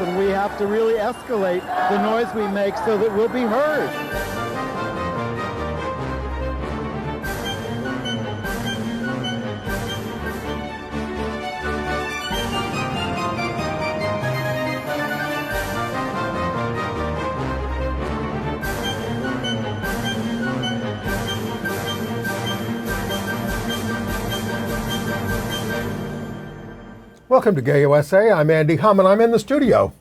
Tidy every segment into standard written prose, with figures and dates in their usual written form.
and we have to really escalate the noise we make so that we'll be heard. Welcome to Gay USA. I'm Andy Hum, and I'm in the studio.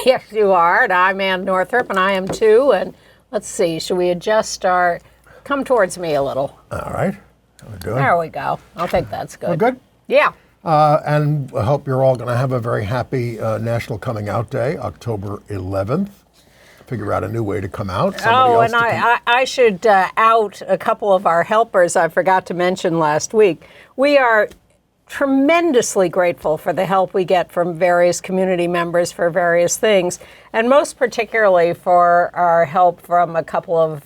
Yes, you are. And I'm Ann Northrop, and I am too. And let's see, should we adjust our... Come towards me a little. All right. How we doing? There we go. I think that's good. We're good? Yeah. And I hope you're all going to have a very happy National Coming Out Day, October 11th. Figure out a new way to come out. I should out a couple of our helpers I forgot to mention last week. We are tremendously grateful for the help we get from various community members for various things, and most particularly for our help from a couple of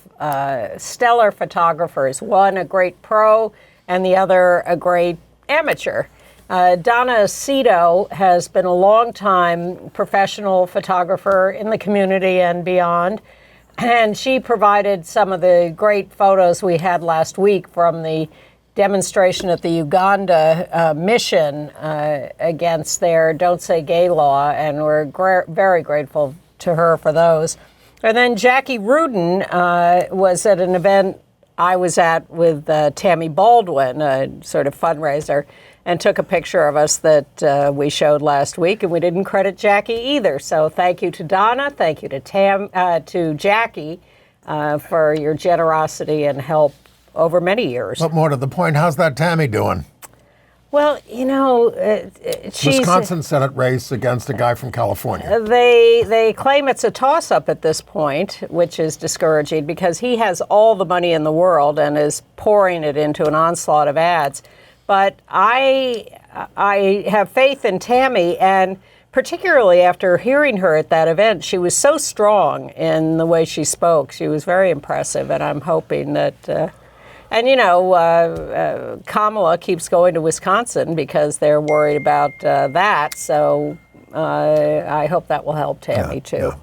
stellar photographers, one a great pro and the other a great amateur. Donna Cito has been a long-time professional photographer in the community and beyond, and she provided some of the great photos we had last week from the demonstration at the Uganda mission against their Don't Say Gay law, and we're very grateful to her for those. And then Jackie Rudin was at an event I was at with Tammy Baldwin, a sort of fundraiser, and took a picture of us that we showed last week, and we didn't credit Jackie either. So thank you to Donna, thank you to Jackie for your generosity and help over many years. But more to the point, how's that Tammy doing? Well, you know, she's... Wisconsin Senate race against a guy from California. They claim it's a toss-up at this point, which is discouraging because he has all the money in the world and is pouring it into an onslaught of ads. But I have faith in Tammy, and particularly after hearing her at that event, she was so strong in the way she spoke. She was very impressive, and I'm hoping that... And, you know, Kamala keeps going to Wisconsin because they're worried about that. So I hope that will help Tammy, too. Yeah.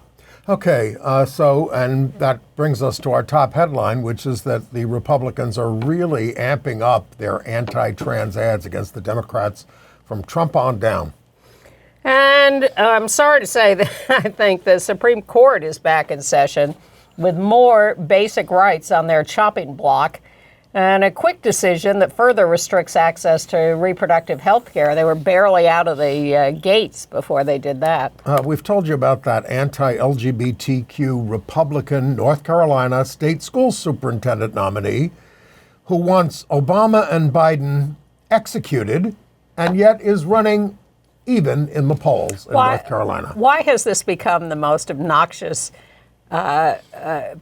Okay, and that brings us to our top headline, which is that the Republicans are really amping up their anti-trans ads against the Democrats from Trump on down. And I'm sorry to say that I think the Supreme Court is back in session with more basic rights on their chopping block. And a quick decision that further restricts access to reproductive health care. They were barely out of the gates before they did that. We've told you about that anti-LGBTQ Republican North Carolina state school superintendent nominee who wants Obama and Biden executed and yet is running even in the polls in North Carolina. Why has this become the most obnoxious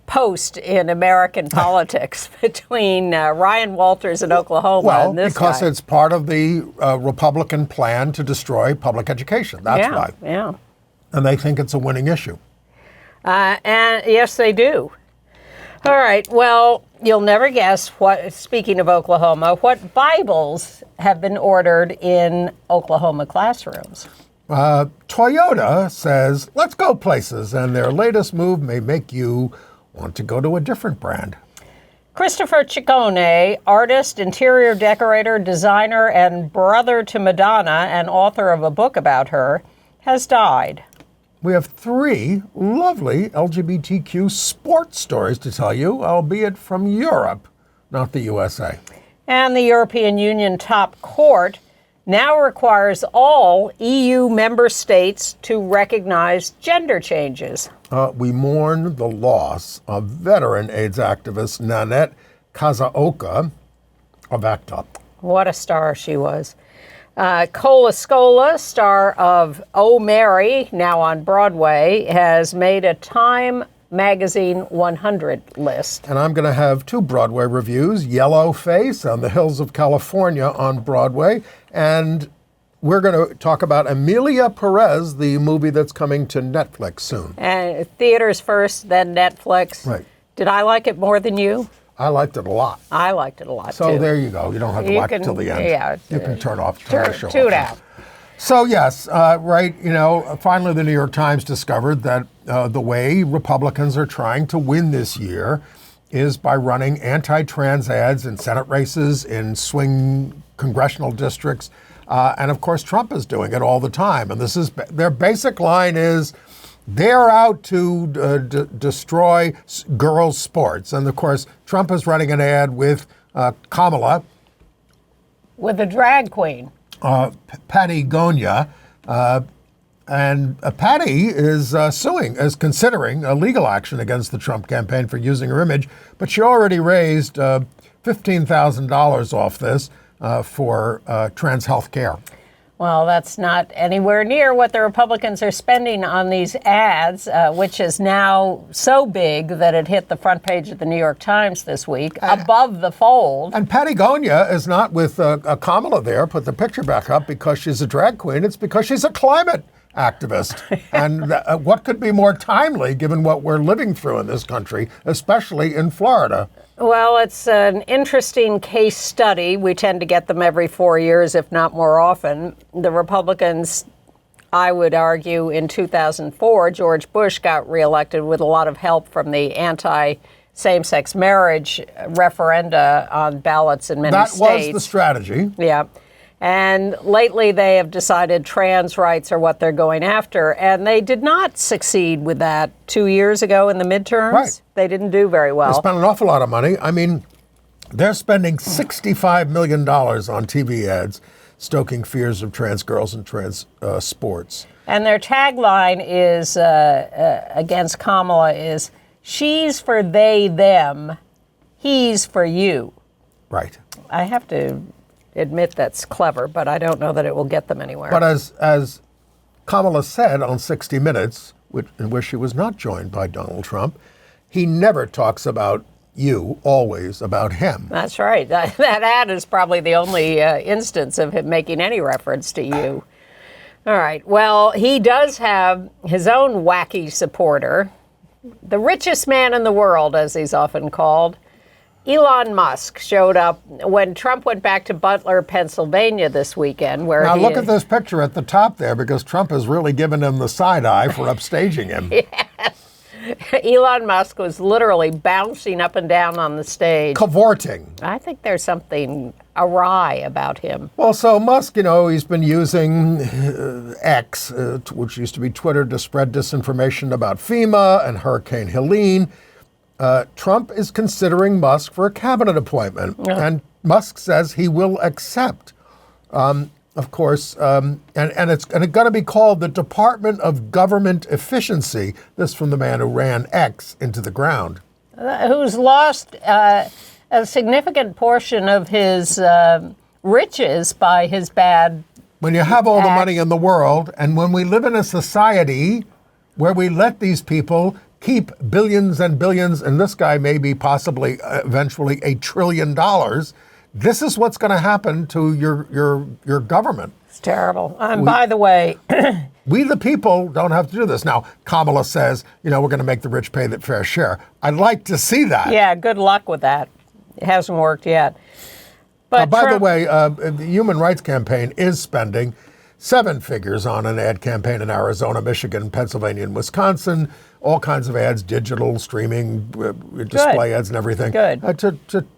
post in American politics between Ryan Walters in Oklahoma and this guy? Well, because it's part of the Republican plan to destroy public education. That's why. Yeah. And they think it's a winning issue. And yes, they do. All right. Well, you'll never guess what, speaking of Oklahoma, what Bibles have been ordered in Oklahoma classrooms. Toyota says, let's go places, and their latest move may make you want to go to a different brand. Christopher Ciccone, artist, interior decorator, designer, and brother to Madonna, and author of a book about her, has died. We have 3 lovely LGBTQ sports stories to tell you, albeit from Europe, not the USA. And the European Union top court now requires all EU member states to recognize gender changes. We mourn the loss of veteran AIDS activist Nanette Kazaoka of ACT UP. What a star she was. Cola Scola, star of Oh Mary, now on Broadway, has made a Time Magazine 100 list. And I'm going to have 2 Broadway reviews, Yellow Face on the Hills of California on Broadway, and we're going to talk about EMILIA PEREZ, the movie that's coming to Netflix soon. And theaters first, then Netflix. Right. Did I like it more than you? I liked it a lot. I liked it a lot, So too. there you go. You don't have to watch it till the end. Yeah. You can turn the show Tune off. out. So yes, right, finally the New York Times discovered that the way Republicans are trying to win this year is by running anti-trans ads in Senate races, in swing congressional districts, and of course Trump is doing it all the time. And their basic line is they're out to destroy girls' sports. And of course Trump is running an ad with Kamala. With a drag queen. Patty Gonya, and Patty is considering a legal action against the Trump campaign for using her image, but she already raised $15,000 off this for trans health care. Well, that's not anywhere near what the Republicans are spending on these ads, which is now so big that it hit the front page of the New York Times this week, above the fold. And Patty Gonya is not with Kamala there. Put the picture back up because she's a drag queen. It's because she's a climate activist. And what could be more timely given what we're living through in this country, especially in Florida? Well, it's an interesting case study. We tend to get them every 4 years, if not more often. The Republicans, I would argue, in 2004, George Bush got reelected with a lot of help from the anti-same-sex marriage referenda on ballots in many states. That was the strategy. Yeah. And lately they have decided trans rights are what they're going after. And they did not succeed with that 2 years ago in the midterms. Right. They didn't do very well. They spent an awful lot of money. I mean, they're spending $65 million on TV ads stoking fears of trans girls and trans sports. And their tagline is against Kamala is, she's for they, them, he's for you. Right. I have to admit that's clever, but I don't know that it will get them anywhere. But as Kamala said on 60 Minutes, in which she was not joined by Donald Trump, he never talks about you, always about him. That's right. That ad is probably the only instance of him making any reference to you. All right. Well, he does have his own wacky supporter, the richest man in the world, as he's often called. Elon Musk showed up when Trump went back to Butler, Pennsylvania this weekend. Now look at this picture at the top there, because Trump has really given him the side eye for upstaging him. Yes. Elon Musk was literally bouncing up and down on the stage. Cavorting. I think there's something awry about him. Well, so Musk, he's been using X, which used to be Twitter, to spread disinformation about FEMA and Hurricane Helene. Trump is considering Musk for a cabinet appointment, and Musk says he will accept. Of course, and it's going to be called the Department of Government Efficiency. This from the man who ran X into the ground. Who's lost a significant portion of his riches by his bad When you have all the money in the world, and when we live in a society where we let these people keep billions and billions, and this guy maybe possibly eventually $1 trillion, this is what's going to happen to your government. It's terrible. And by the way, we the people don't have to do this. Now, Kamala says, we're going to make the rich pay the fair share. I'd like to see that. Yeah, good luck with that. It hasn't worked yet. But by the way, the Human Rights Campaign is spending 7 figures on an ad campaign in Arizona, Michigan, Pennsylvania, and Wisconsin. All kinds of ads, digital, streaming, display ads and everything. Good.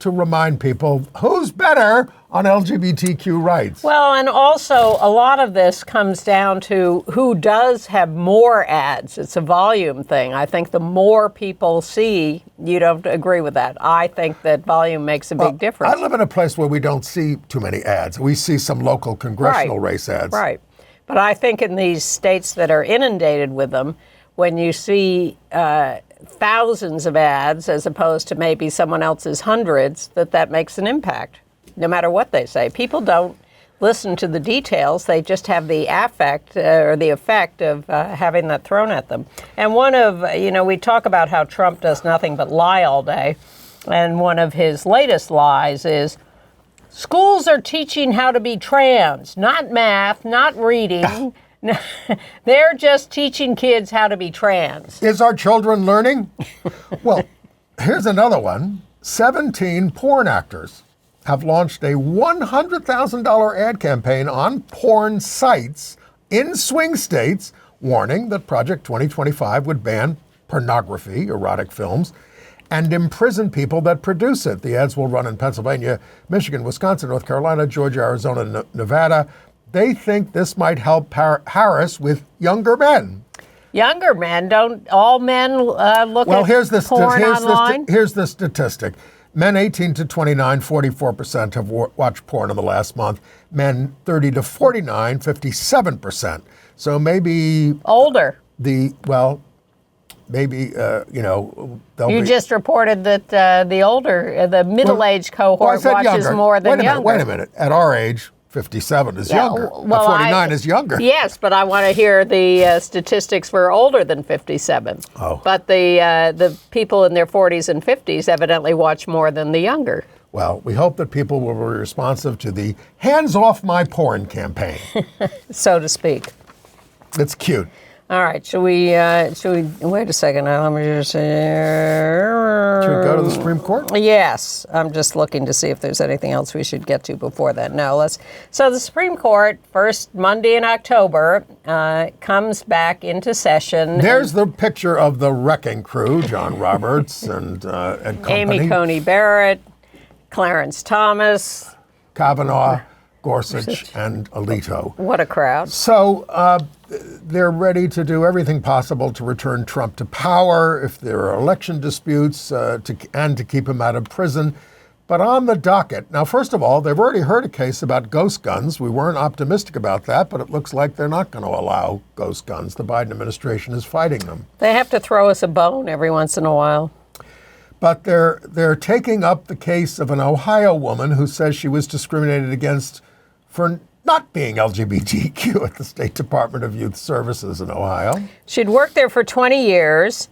To remind people who's better on LGBTQ rights. Well, and also a lot of this comes down to who does have more ads. It's a volume thing. I think the more people see, you don't agree with that. I think that volume makes a big difference. I live in a place where we don't see too many ads. We see some local congressional race ads. Right. But I think in these states that are inundated with them, when you see thousands of ads as opposed to maybe someone else's hundreds, that makes an impact, no matter what they say. People don't listen to the details. They just have the affect or the effect of having that thrown at them. And one of, we talk about how Trump does nothing but lie all day. And one of his latest lies is, schools are teaching how to be trans, not math, not reading. They're just teaching kids how to be trans. Is our children learning? Well, here's another one. 17 porn actors have launched a $100,000 ad campaign on porn sites in swing states, warning that Project 2025 would ban pornography, erotic films, and imprison people that produce it. The ads will run in Pennsylvania, Michigan, Wisconsin, North Carolina, Georgia, Arizona, Nevada. They think this might help Harris with younger men. Younger men? Don't all men look at porn online? Here's the statistic. Men 18 to 29, 44% have watched porn in the last month. Men 30 to 49, 57%. So maybe... Older. Maybe, You just reported that the middle-aged cohort watches younger. more than younger. Wait a minute. At our age, 57 is younger. Well, 49 is younger. Yes, but I want to hear the statistics for older than 57. Oh. But the people in their 40s and 50s evidently watch more than the younger. Well, we hope that people will be responsive to the hands off my porn campaign. So to speak. It's cute. All right, should we wait a second? Let me just Should we go to the Supreme Court? Yes, I'm just looking to see if there's anything else we should get to before that. No, so the Supreme Court, first Monday in October, comes back into session. There's the picture of the wrecking crew, John Roberts and company. Amy Coney Barrett, Clarence Thomas, Kavanaugh, Gorsuch, and Alito. What a crowd. So they're ready to do everything possible to return Trump to power if there are election disputes to keep him out of prison. But on the docket, now, first of all, they've already heard a case about ghost guns. We weren't optimistic about that, but it looks like they're not going to allow ghost guns. The Biden administration is fighting them. They have to throw us a bone every once in a while. But they're taking up the case of an Ohio woman who says she was discriminated against for not being LGBTQ at the State Department of Youth Services in Ohio. She'd worked there for 20 years.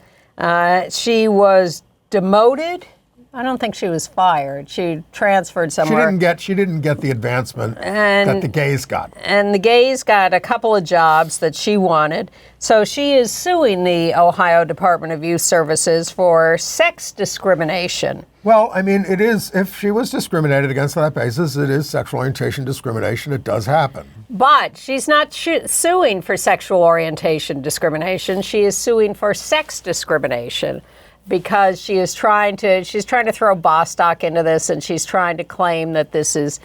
She was demoted. I don't think she was fired. She transferred somewhere. She didn't get the advancement that the gays got. And the gays got a couple of jobs that she wanted. So she is suing the Ohio Department of Youth Services for sex discrimination. Well, I mean, it is, if she was discriminated against on that basis, it is sexual orientation discrimination. It does happen. But she's not suing for sexual orientation discrimination. She is suing for sex discrimination, because she's trying to throw Bostock into this, and she's trying to claim that this is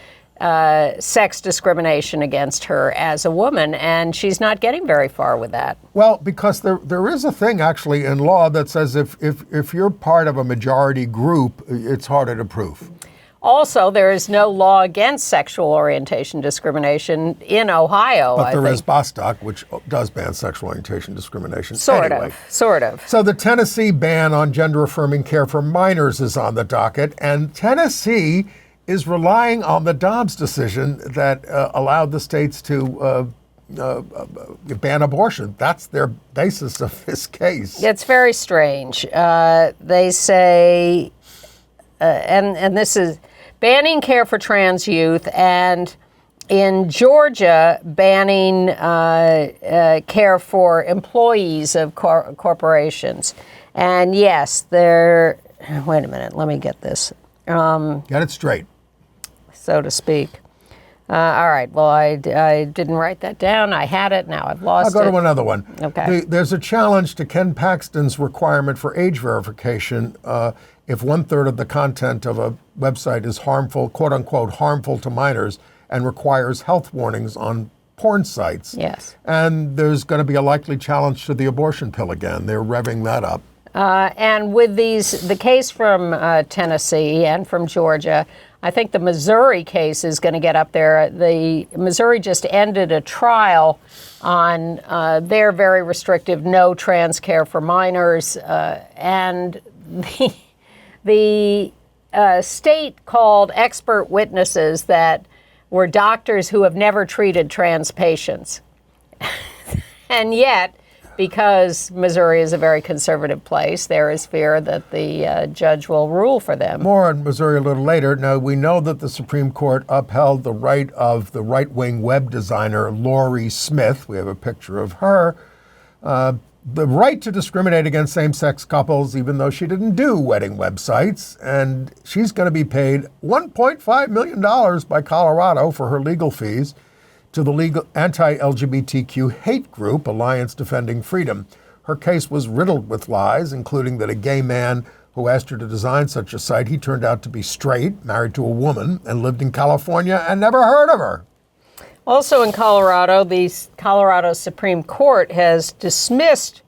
sex discrimination against her as a woman, and she's not getting very far with that. Well, because there is a thing actually in law that says if you're part of a majority group, it's harder to prove. Also, there is no law against sexual orientation discrimination in Ohio. But there is Bostock, which does ban sexual orientation discrimination. Sort of. So the Tennessee ban on gender-affirming care for minors is on the docket, and Tennessee is relying on the Dobbs decision that allowed the states to ban abortion. That's their basis of this case. It's very strange. They say, and this is banning care for trans youth, and in Georgia, banning care for employees of corporations. And yes, wait a minute, let me get this. Get it straight. So to speak. All right, well, I didn't write that down. I had it, now I've lost it. I'll go to another one. Okay. There's a challenge to Ken Paxton's requirement for age verification if 1/3 of the content of a website is harmful, quote unquote, harmful to minors, and requires health warnings on porn sites. Yes. And there's going to be a likely challenge to the abortion pill again. They're revving that up. And with the case from Tennessee and from Georgia, I think the Missouri case is going to get up there. Missouri just ended a trial on their very restrictive no trans care for minors, and the state called expert witnesses that were doctors who have never treated trans patients. And yet, because Missouri is a very conservative place, there is fear that the judge will rule for them. More on Missouri a little later. Now, we know that the Supreme Court upheld the right of the right-wing web designer Lori Smith, we have a picture of her, the right to discriminate against same-sex couples, even though she didn't do wedding websites. And she's going to be paid $1.5 million by Colorado for her legal fees to the legal anti-LGBTQ hate group, Alliance Defending Freedom. Her case was riddled with lies, including that a gay man who asked her to design such a site, he turned out to be straight, married to a woman, and lived in California and never heard of her. Also in Colorado, the Colorado Supreme Court has dismissed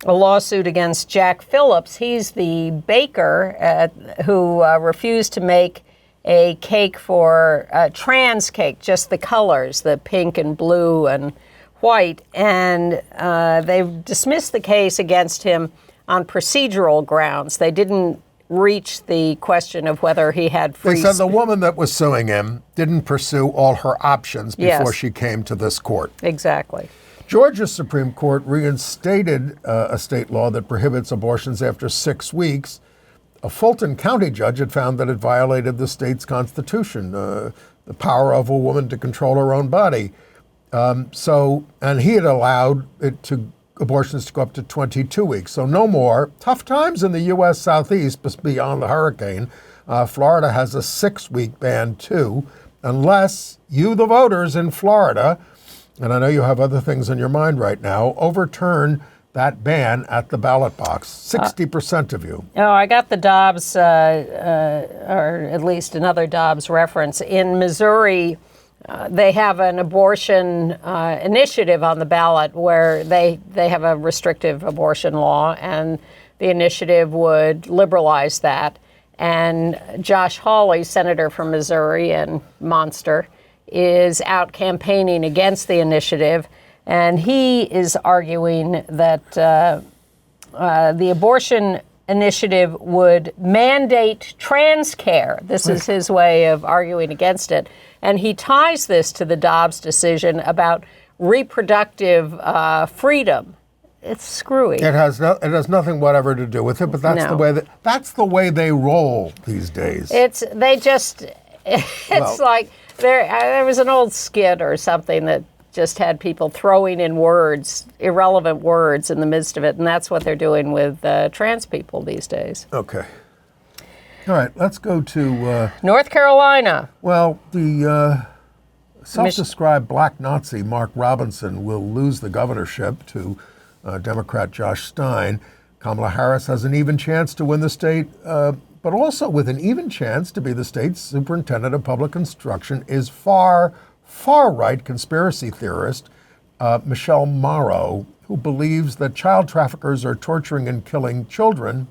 a lawsuit against Jack Phillips. He's the baker who refused to make a cake for a trans cake, just the colors, the pink and blue and white. And they've dismissed the case against him on procedural grounds. They didn't reach the question of whether he had free They said the woman that was suing him didn't pursue all her options before she came to this court. Exactly. Georgia's Supreme Court reinstated a state law that prohibits abortions after 6 weeks. A Fulton County judge had found that it violated the state's constitution, the power of a woman to control her own body. And he had allowed abortions to go up to 22 weeks. So no more. Tough times in the U.S. Southeast, but beyond the hurricane. Florida has a 6-week ban too, unless you, the voters in Florida, and I know you have other things in your mind right now, overturn that ban at the ballot box. 60% of you. Oh, I got the Dobbs, or at least another Dobbs reference. In Missouri, they have an abortion initiative on the ballot where they have a restrictive abortion law, and the initiative would liberalize that. And Josh Hawley, senator from Missouri and monster, is out campaigning against the initiative. And he is arguing that the abortion initiative would mandate trans care. This is his way of arguing against it. And he ties this to the Dobbs decision about reproductive freedom. It's screwy. It has nothing whatever to do with it, but that's the way they roll these days. It's like there was an old skit or something that just had people throwing in words, irrelevant words in the midst of it, and that's what they're doing with trans people these days. Okay. All right, let's go to North Carolina. Well, the self-described black Nazi Mark Robinson will lose the governorship to Democrat Josh Stein. Kamala Harris has an even chance to win the state, but also with an even chance to be the state's superintendent of public instruction is far-right conspiracy theorist Michelle Morrow, who believes that child traffickers are torturing and killing children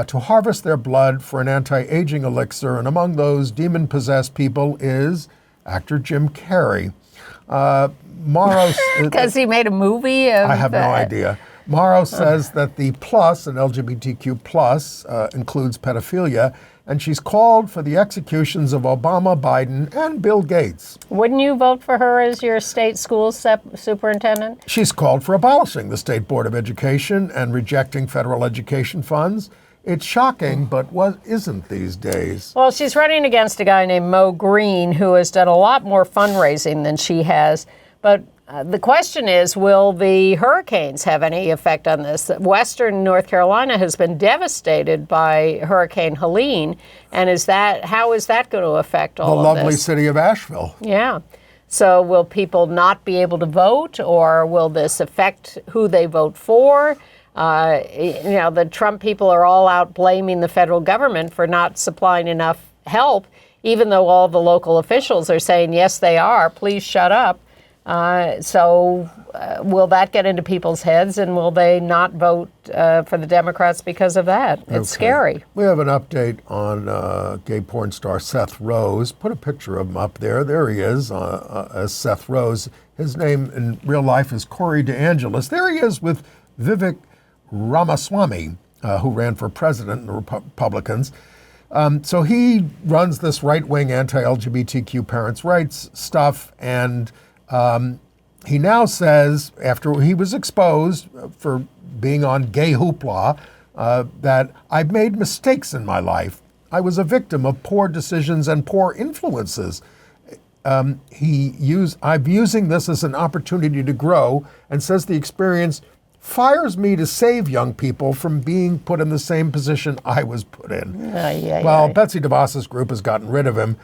to harvest their blood for an anti-aging elixir. And among those demon-possessed people is actor Jim Carrey. Morrow... Because he made a movie of... I have no idea. Morrow says that the plus, an LGBTQ plus, includes pedophilia, and she's called for the executions of Obama, Biden, and Bill Gates. Wouldn't you vote for her as your state school superintendent? She's called for abolishing the State Board of Education and rejecting federal education funds. It's shocking, but what isn't these days? Well, she's running against a guy named Mo Green, who has done a lot more fundraising than she has. But the question is, will the hurricanes have any effect on this? Western North Carolina has been devastated by Hurricane Helene, and how is that going to affect all of this? The lovely city of Asheville. Yeah. So will people not be able to vote, or will this affect who they vote for? The Trump people are all out blaming the federal government for not supplying enough help, even though all the local officials are saying, yes, they are, please shut up. So will that get into people's heads, and will they not vote for the Democrats because of that? It's scary. We have an update on gay porn star Seth Rose. Put a picture of him up there. There he is as Seth Rose. His name in real life is Corey DeAngelis. There he is with Vivek Ramaswamy, who ran for president in the Republicans. So he runs this right-wing anti-LGBTQ parents' rights stuff, and he now says, after he was exposed for being on Gay Hoopla, that I've made mistakes in my life. I was a victim of poor decisions and poor influences. I'm using this as an opportunity to grow, and says the experience fires me to save young people from being put in the same position I was put in. Betsy DeVos's group has gotten rid of him.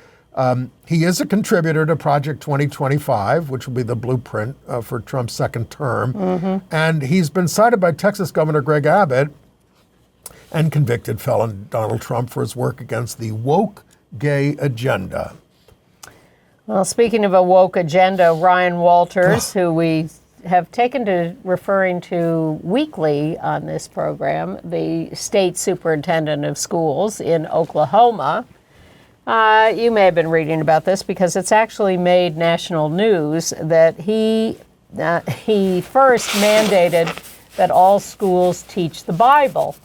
He is a contributor to Project 2025, which will be the blueprint for Trump's second term. And he's been cited by Texas Governor Greg Abbott and convicted felon Donald Trump for his work against the woke gay agenda. Well, speaking of a woke agenda, Ryan Walters, who we have taken to referring to weekly on this program, the state superintendent of schools in Oklahoma. You may have been reading about this because it's actually made national news that he first mandated that all schools teach the Bible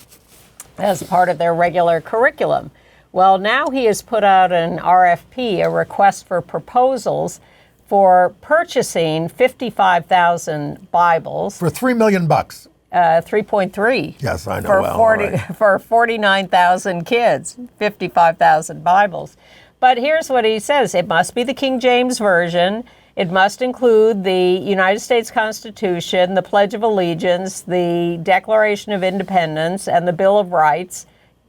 as part of their regular curriculum. Well, now he has put out an RFP, a request for proposals, for purchasing 55,000 Bibles. For $3 million. 3.3. Yes, I know. For 49,000 kids, 55,000 Bibles. But here's what he says. It must be the King James Version. It must include the United States Constitution, the Pledge of Allegiance, the Declaration of Independence, and the Bill of Rights,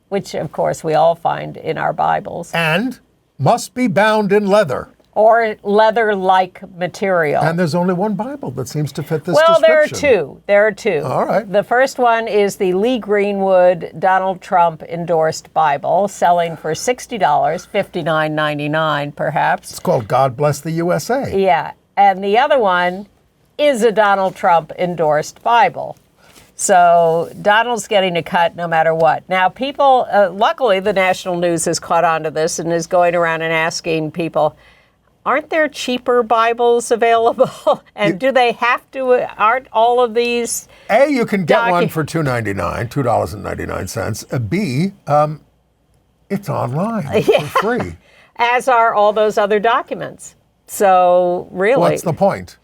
which, of course, we all find in our Bibles. And must be bound in leather. Or leather-like material. And there's only one Bible that seems to fit this description. Well, there are two. All right. The first one is the Lee Greenwood Donald Trump endorsed Bible, selling for $60, $59.99 perhaps. It's called God Bless the USA. Yeah. And the other one is a Donald Trump endorsed Bible. So Donald's getting a cut no matter what. Now, people, luckily the national news has caught on to this and is going around and asking people, aren't there cheaper Bibles available? And do they have to, aren't all of these? A, you can get one for $2.99. B, it's online for free. As are all those other documents. So really. What's the point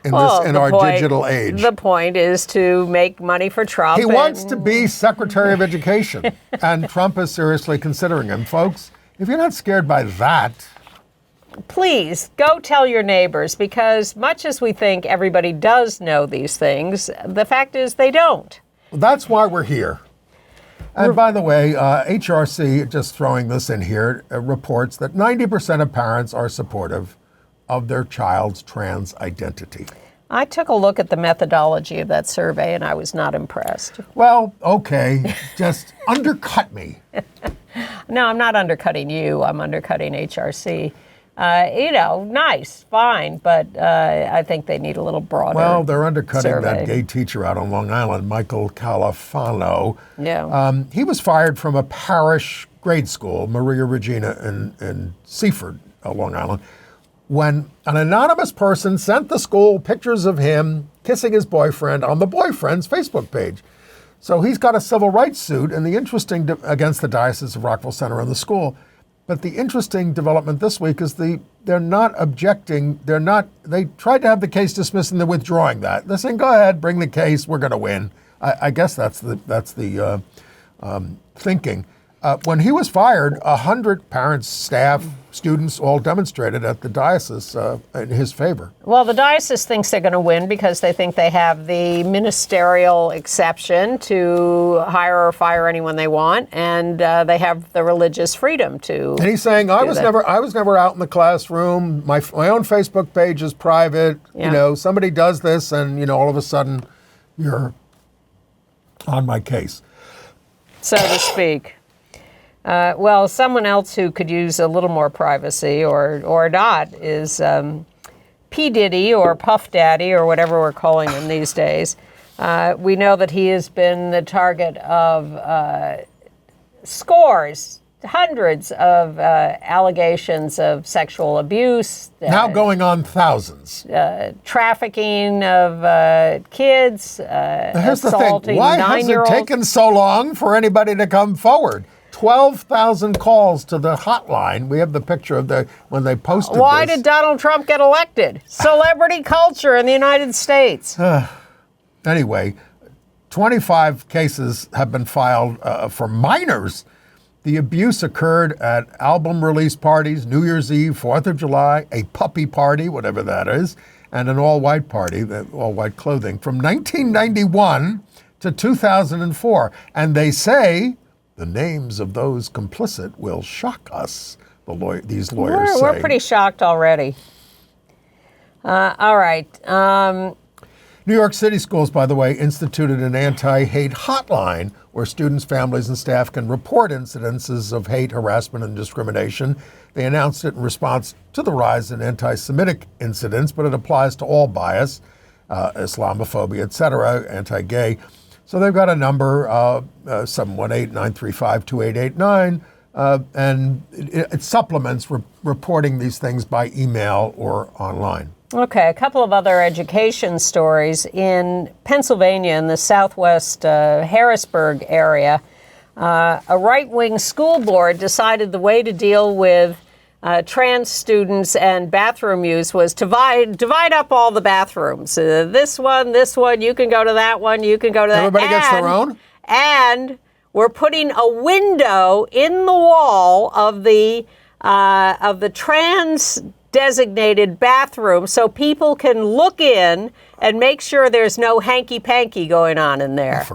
in our digital age? The point is to make money for Trump. He wants to be Secretary of Education, and Trump is seriously considering him. Folks, if you're not scared by that, please go tell your neighbors, because much as we think everybody does know these things, the fact is they don't. Well, that's why we're here. And by the way, HRC, just throwing this in here, reports that 90% of parents are supportive of their child's trans identity. I took a look at the methodology of that survey and I was not impressed. Well, okay, just undercut me. No, I'm not undercutting you. I'm undercutting HRC. Nice, fine, but I think they need a little broader. Well, they're undercutting survey. that gay teacher out on Long Island, Michael Califano. Yeah. He was fired from a parish grade school, Maria Regina in Seaford, Long Island, when an anonymous person sent the school pictures of him kissing his boyfriend on the boyfriend's Facebook page. So he's got a civil rights suit against the Diocese of Rockville Center and the school. But the interesting development this week is they're not objecting. They tried to have the case dismissed and they're withdrawing that. They're saying, go ahead, bring the case, we're going to win. I guess that's the thinking. When he was fired, 100 parents, staff, students all demonstrated at the diocese in his favor. Well, the diocese thinks they're going to win because they think they have the ministerial exception to hire or fire anyone they want, and they have the religious freedom to. And he's saying, I was never out in the classroom. My own Facebook page is private. Yeah. Somebody does this, and all of a sudden, you're on my case, so to speak. Well, someone else who could use a little more privacy or not is P. Diddy or Puff Daddy or whatever we're calling him these days. We know that he has been the target of hundreds of allegations of sexual abuse. Now going on thousands. Trafficking of kids, here's assaulting 9-year-olds. Why has it taken so long for anybody to come forward? 12,000 calls to the hotline. We have the picture of when they posted Why did Donald Trump get elected? Celebrity culture in the United States. Anyway, 25 cases have been filed for minors. The abuse occurred at album release parties, New Year's Eve, 4th of July, a puppy party, whatever that is, and an all-white party, all-white clothing, from 1991 to 2004. And they say the names of those complicit will shock us, these lawyers say. We're pretty shocked already. All right. New York City schools, by the way, instituted an anti-hate hotline where students, families, and staff can report incidences of hate, harassment, and discrimination. They announced it in response to the rise in anti-Semitic incidents, but it applies to all bias, Islamophobia, etc., anti-gay. So they've got a number, 718-935-2889, and it supplements reporting these things by email or online. Okay, a couple of other education stories. In Pennsylvania, in the southwest Harrisburg area, a right-wing school board decided the way to deal with trans students and bathroom use was to divide up all the bathrooms. This one, you can go to that one, you can go to that. Everybody gets their own? And we're putting a window in the wall of the trans designated bathroom so people can look in and make sure there's no hanky-panky going on in there.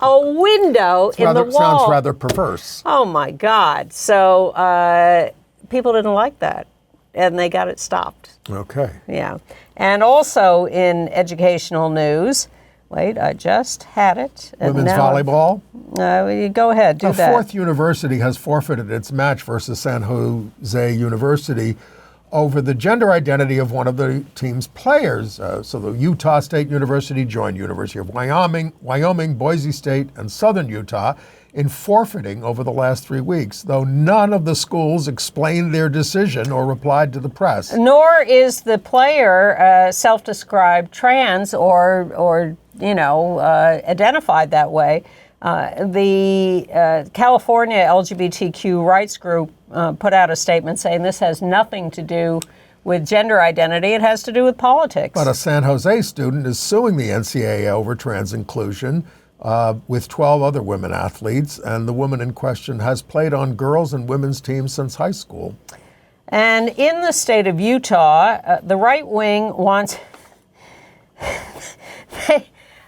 A window in the wall. Sounds rather perverse. Oh, my God. So people didn't like that, and they got it stopped. Okay. Yeah. And also in educational news, wait, I just had it. Women's volleyball? Go ahead, do that. A fourth university has forfeited its match versus San Jose University over the gender identity of one of the team's players. So the Utah State University joined University of Wyoming, Boise State, and Southern Utah in forfeiting over the last 3 weeks, though none of the schools explained their decision or replied to the press. Nor is the player self-described trans or identified that way. The California LGBTQ rights group put out a statement saying this has nothing to do with gender identity. It has to do with politics. But a San Jose student is suing the NCAA over trans inclusion with 12 other women athletes, and the woman in question has played on girls and women's teams since high school. And in the state of Utah, the right wing wants...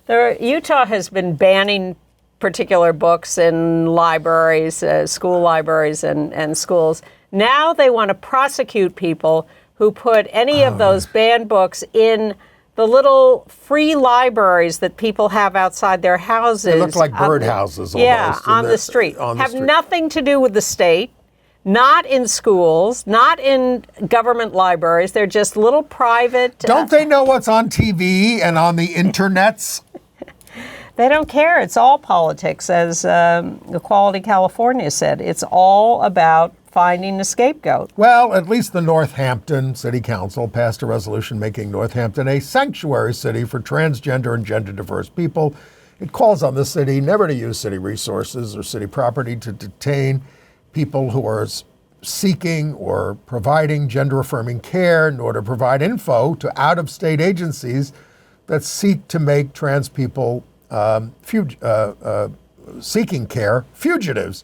Utah has been banning particular books in libraries, school libraries and schools. Now they want to prosecute people who put any of those banned books in the little free libraries that people have outside their houses. They look like birdhouses almost. Yeah, on the street. Have nothing to do with the state, not in schools, not in government libraries. They're just little private... Don't they know what's on TV and on the internets? They don't care. It's all politics, as Equality California said. It's all about finding a scapegoat. Well, at least the Northampton City Council passed a resolution making Northampton a sanctuary city for transgender and gender diverse people. It calls on the city never to use city resources or city property to detain people who are seeking or providing gender-affirming care, nor to provide info to out-of-state agencies that seek to make trans people seeking care fugitives.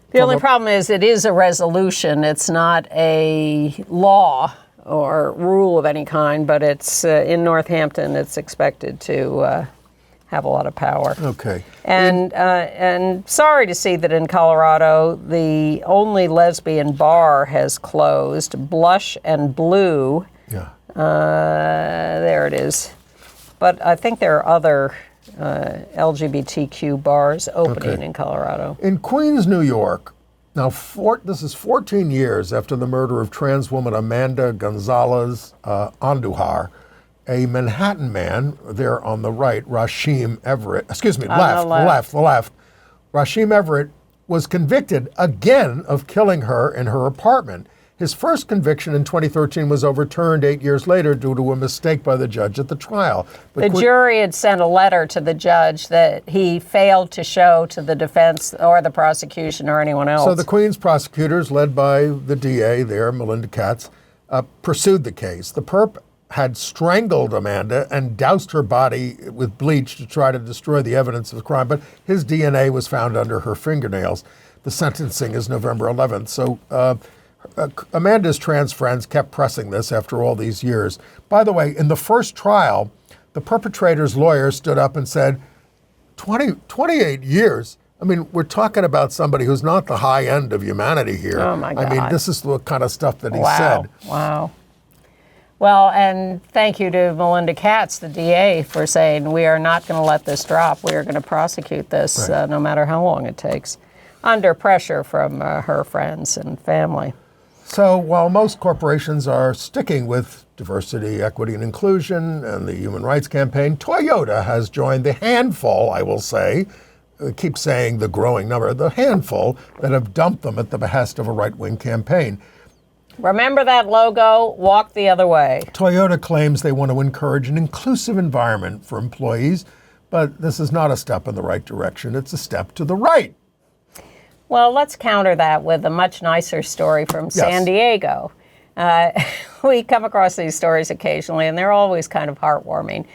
The only problem is it is a resolution. It's not a law or rule of any kind, but it's in Northampton. It's expected to have a lot of power. Okay. And sorry to see that in Colorado, the only lesbian bar has closed, Blush and Blue. Yeah. There it is. But I think there are other LGBTQ bars opening in Colorado. In Queens, New York, now this is 14 years after the murder of trans woman Amanda Gonzalez Andujar, a Manhattan man, there on the right, Rashim Everett, left. Rashim Everett was convicted again of killing her in her apartment. His first conviction in 2013 was overturned 8 years later due to a mistake by the judge at the trial. The jury had sent a letter to the judge that he failed to show to the defense or the prosecution or anyone else. So the Queens prosecutors, led by the DA there, Melinda Katz, pursued the case. The perp had strangled Amanda and doused her body with bleach to try to destroy the evidence of the crime, but his DNA was found under her fingernails. The sentencing is November 11th. So Amanda's trans friends kept pressing this after all these years. By the way, in the first trial, the perpetrator's lawyer stood up and said, 28 years? I mean, we're talking about somebody who's not the high end of humanity here. Oh, my God. I mean, this is the kind of stuff that he Wow. said. Wow. Well, and thank you to Melinda Katz, the DA, for saying we are not going to let this drop. We are going to prosecute this no matter how long it takes, under pressure from her friends and family. So while most corporations are sticking with diversity, equity, and inclusion and the Human Rights Campaign, Toyota has joined the handful, I will say, I keep saying the growing number, the handful that have dumped them at the behest of a right-wing campaign. Remember that logo, walk the other way. Toyota claims they want to encourage an inclusive environment for employees, but this is not a step in the right direction. It's a step to the right. Well, let's counter that with a much nicer story from San Diego. We come across these stories occasionally, and they're always kind of heartwarming.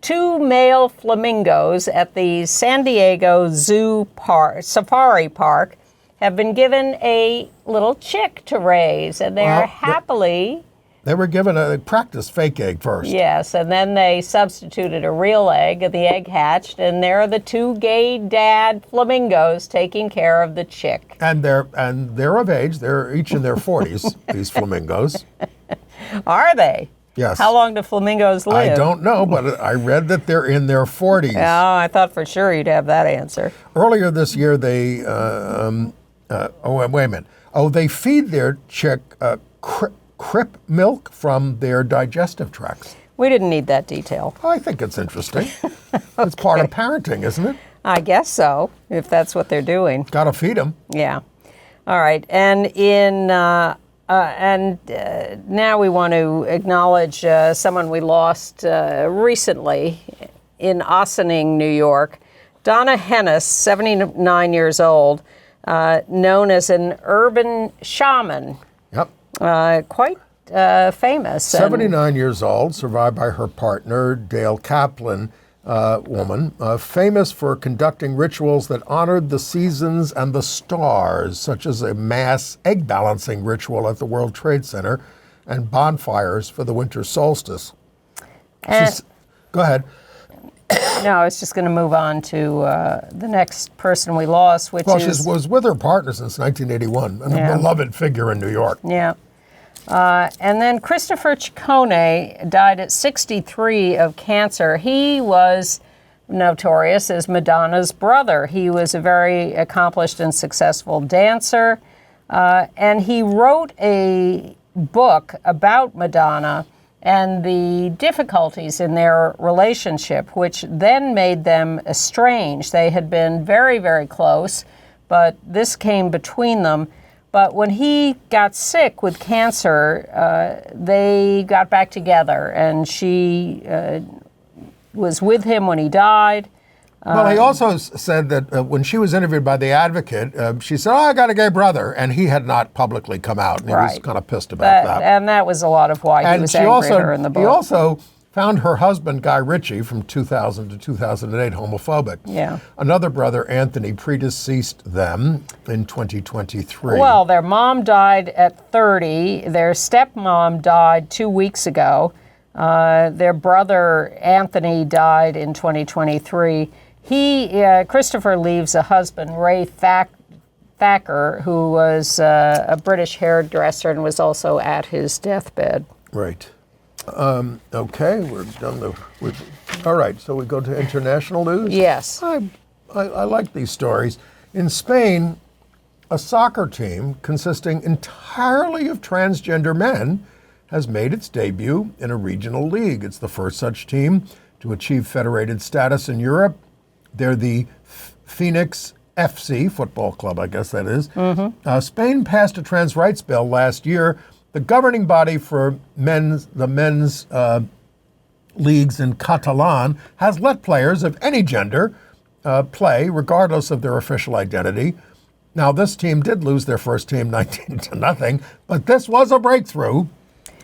2 male flamingos at the San Diego Safari Park have been given a little chick to raise, and they're happily... They were given a practice fake egg first. Yes, and then they substituted a real egg, and the egg hatched, and there are the 2 gay dad flamingos taking care of the chick. And they're of age. They're each in their 40s, these flamingos. Are they? Yes. How long do flamingos live? I don't know, but I read that they're in their 40s. Oh, I thought for sure you'd have that answer. Earlier this year, they... wait a minute. Oh, they feed their chick crip milk from their digestive tracts. We didn't need that detail. I think it's interesting. It's part of parenting, isn't it? I guess so, if that's what they're doing. Got to feed them. Yeah. All right. And now we want to acknowledge someone we lost recently in Ossining, New York. Donna Hennis, 79 years old, known as an urban shaman. Yep. Quite famous. 79 years old, survived by her partner, Dale Kaplan, woman, famous for conducting rituals that honored the seasons and the stars, such as a mass egg balancing ritual at the World Trade Center and bonfires for the winter solstice. Go ahead. No, I was just going to move on to the next person we lost, which she was with her partner since 1981, and a beloved figure in New York. Yeah. And then Christopher Ciccone died at 63 of cancer. He was notorious as Madonna's brother. He was a very accomplished and successful dancer, and he wrote a book about Madonna and the difficulties in their relationship, which then made them estranged. They had been very, very close, but this came between them. But when he got sick with cancer, they got back together, and she was with him when he died. Well, he also said that when she was interviewed by The Advocate, she said, I got a gay brother, and he had not publicly come out, and he was kind of pissed about that. And that was a lot of why he was angry at her in the book. He also found her husband, Guy Ritchie, from 2000 to 2008, homophobic. Yeah. Another brother, Anthony, predeceased them in 2023. Well, their mom died at 30. Their stepmom died 2 weeks ago. Their brother, Anthony, died in 2023. Christopher leaves a husband, Ray Thacker, who was a British hairdresser and was also at his deathbed. Right. Okay, we're done all right, so we go to international news? Yes. I like these stories. In Spain, a soccer team consisting entirely of transgender men has made its debut in a regional league. It's the first such team to achieve federated status in Europe. They're the Phoenix FC football club, I guess that is. Mm-hmm. Spain passed a trans rights bill last year. The governing body for the men's leagues in Catalan has let players of any gender play, regardless of their official identity. Now, this team did lose their first team 19-0, but this was a breakthrough.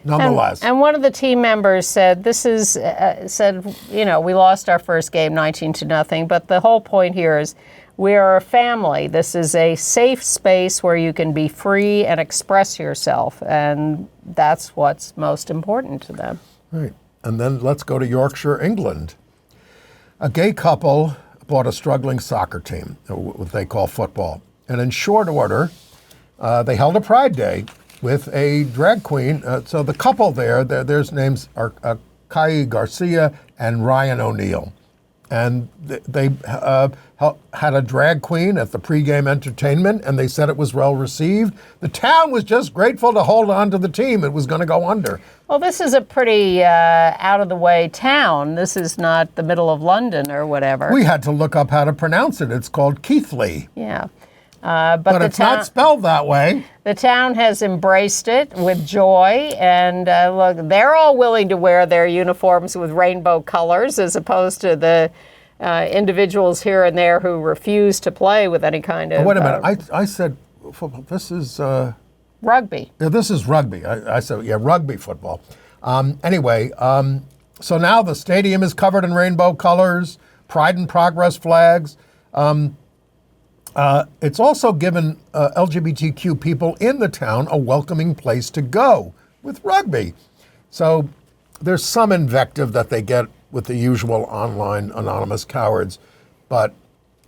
nonetheless. And one of the team members said, we lost our first game 19-0, but the whole point here is we are a family. This is a safe space where you can be free and express yourself, and that's what's most important to them. Right. And then let's go to Yorkshire, England. A gay couple bought a struggling soccer team, what they call football. And in short order, they held a Pride Day with a drag queen. So the couple their names are Kai Garcia and Ryan O'Neill. And they had a drag queen at the pregame entertainment, and they said it was well received. The town was just grateful to hold on to the team. It was going to go under. Well, this is a pretty out-of-the-way town. This is not the middle of London or whatever. We had to look up how to pronounce it. It's called Keighley. Yeah. But it's not spelled that way. The town has embraced it with joy, and look, they're all willing to wear their uniforms with rainbow colors as opposed to the individuals here and there who refuse to play with any kind of... Wait a minute. I said football. This is... rugby. Yeah, this is rugby. I said, yeah, rugby football. Anyway, so now the stadium is covered in rainbow colors, Pride and Progress flags. It's also given LGBTQ people in the town a welcoming place to go with rugby. So there's some invective that they get with the usual online anonymous cowards. But